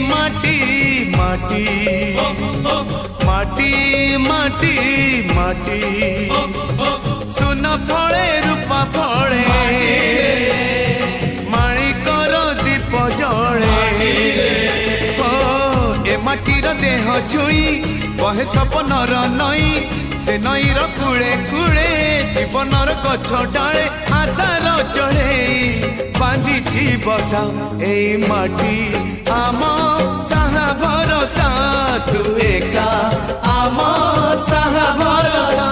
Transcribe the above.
माटी माटी माटी माटी माटी सुन फले रूपा फले माणिकर दीप जले ए माटीर देह छुई बहे सपनर नई से नईर कूले कूले जीवनर गछ डाले आशार चढ़े बांधी बसा ए माटी आम साहा भरोसा तू एका आम साहा भरोसा।